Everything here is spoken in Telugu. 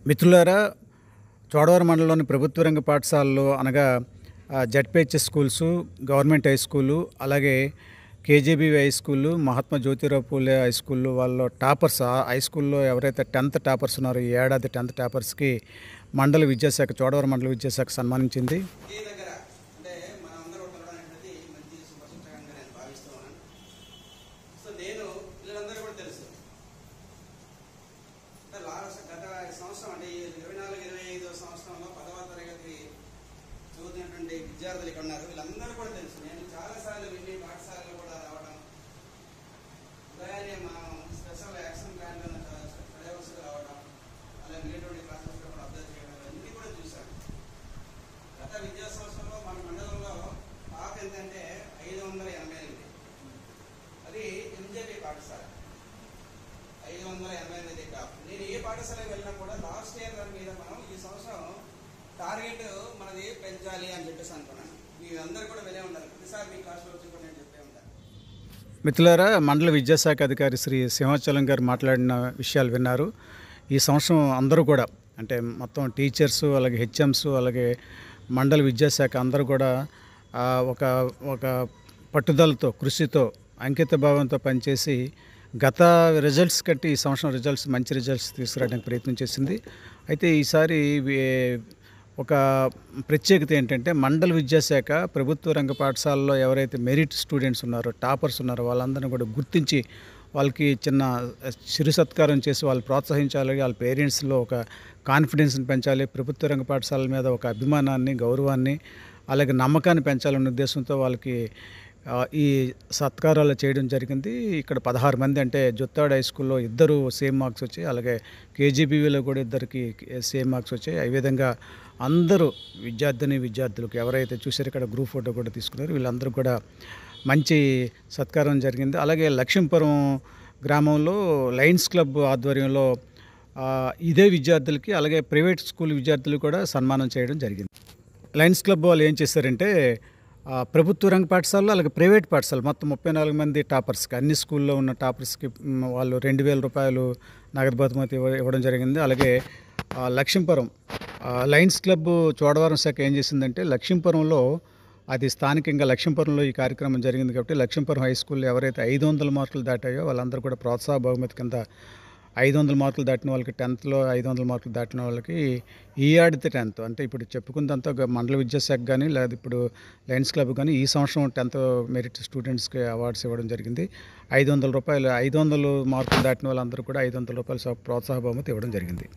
మిత్రులారా, చోడవరం మండలంలోని ప్రభుత్వ రంగ పాఠశాలలో అనగా ZPHS schools, government high school, అలాగే KGBV high school, Mahatma Jyotirao Phule high స్కూల్లో వాళ్ళు టాపర్స్ హై స్కూల్లో ఎవరైతే 10th టాపర్స్ ఉన్నారో ఈ ఏడాది 10th టాపర్స్కి మండల విద్యాశాఖ చోడవరం మండల విద్యాశాఖ సన్మానించింది. గత సంవత్సరం అంటే 24-25 సంవత్సరంలో 10వ తరగతి చదువుతున్నటువంటి విద్యార్థులు ఇక్కడ ఉన్నారు. వీళ్ళందరూ కూడా తెలుసు. నేను చాలాసార్లు వెళ్ళి పాఠశాలలో కూడా రావడం, ఉదయాన్నే మనం స్పెషల్ యాక్షన్ ప్లాన్ చదవలసి రావడం, అలా మిలిటరీ క్లాసెస్ కూడా అబ్జర్వ్ చేయడం అన్నీ కూడా చూశాను. గత విద్యా సంవత్సరంలో మన మండలంలో టాప్ ఎంతంటే 588. అది ఎంజేపీ పాఠశాల 588 టాప్. నేను ఏ పాఠశాలకు వెళ్ళినా కూడా లాస్ట్ ఇయర్ మీద మనం ఈ సంవత్సరం టార్గెట్ మనది పెంచాలి అని చెప్పేసి అనుకున్నాను. మీ అందరూ కూడా వెళ్ళే ఉంటారు. ప్రతిసారి మీ క్లాస్లో వచ్చి కూడా నేను చెప్పే ఉంటాను. మిత్రులారా, మండల విద్యాశాఖ అధికారి శ్రీ సింహాచలం గారు మాట్లాడిన విషయాలు విన్నారు. ఈ సంవత్సరం అందరూ కూడా అంటే మొత్తం టీచర్స్, అలాగే హెచ్ఎంస్, అలాగే మండల విద్యాశాఖ అందరూ కూడా ఒక ఒక పట్టుదలతో, కృషితో, అంకిత భావంతో పనిచేసి గత రిజల్ట్స్ కంటే ఈ సంవత్సరం మంచి రిజల్ట్స్ తీసుకురావడానికి ప్రయత్నం చేసింది. అయితే ఈసారి ఒక ప్రత్యేకత ఏంటంటే మండల విద్యాశాఖ ప్రభుత్వ రంగ పాఠశాలలో ఎవరైతే మెరిట్ స్టూడెంట్స్ ఉన్నారో, టాపర్స్ ఉన్నారో వాళ్ళందరినీ కూడా గుర్తించి వాళ్ళకి చిన్న చిరు సత్కారం చేసి వాళ్ళు ప్రోత్సహించాలి. వాళ్ళ పేరెంట్స్లో ఒక కాన్ఫిడెన్స్ని పెంచాలి. ప్రభుత్వ రంగ పాఠశాలల మీద ఒక అభిమానాన్ని, గౌరవాన్ని, అలాగే నమ్మకాన్ని పెంచాలనే ఉద్దేశంతో వాళ్ళకి ఈ సత్కారాలు చేయడం జరిగింది. ఇక్కడ 16 మంది అంటే జొత్తాడు హై స్కూల్లో 2 సేమ్ మార్క్స్ వచ్చాయి, అలాగే కేజీబీవీలో కూడా 2కి సేమ్ మార్క్స్ వచ్చాయి. ఈ విధంగా అందరూ విద్యార్థులకు ఎవరైతే చూసారో ఇక్కడ గ్రూప్ ఫోటో కూడా తీసుకున్నారు. వీళ్ళందరూ కూడా మంచి సత్కారం జరిగింది. అలాగే లక్ష్మీపురం గ్రామంలో లయన్స్ క్లబ్ ఆధ్వర్యంలో ఇదే విద్యార్థులకి, అలాగే ప్రైవేట్ స్కూల్ విద్యార్థులు కూడా సన్మానం చేయడం జరిగింది. లయన్స్ క్లబ్ వాళ్ళు ఏం చేశారంటే ప్రభుత్వ రంగ పాఠశాలలో, అలాగే ప్రైవేట్ పాఠశాల మొత్తం 34 మంది టాపర్స్కి, అన్ని స్కూల్లో ఉన్న టాపర్స్కి వాళ్ళు 2,000 రూపాయలు నగదు బహుమతి ఇవ్వడం జరిగింది. అలాగే లక్ష్మీపురం లయన్స్ క్లబ్ చోడవరం శాఖ ఏం చేసిందంటే లక్ష్మీపురంలో అది స్థానికంగా లక్ష్మీపురంలో ఈ కార్యక్రమం జరిగింది కాబట్టి లక్ష్మీపురం హై స్కూల్లో ఎవరైతే 500 మార్కులు దాటాయో వాళ్ళందరూ కూడా ప్రోత్సాహ బహుమతి కింద 500 మార్కులు దాటిన వాళ్ళకి, 10thలో 500 మార్కులు దాటిన వాళ్ళకి ఈ ఏడాది 10th అంటే ఇప్పుడు చెప్పుకుందంతా మండల విద్యాశాఖ కానీ లేదా ఇప్పుడు లయన్స్ క్లబ్ కానీ ఈ సంవత్సరం 10th మెరిట్ స్టూడెంట్స్కి అవార్డ్స్ ఇవ్వడం జరిగింది. 500 రూపాయలు 500 మార్కులు దాటిన వాళ్ళందరూ కూడా 500 రూపాయలు ప్రోత్సాహ బహుమతి ఇవ్వడం జరిగింది.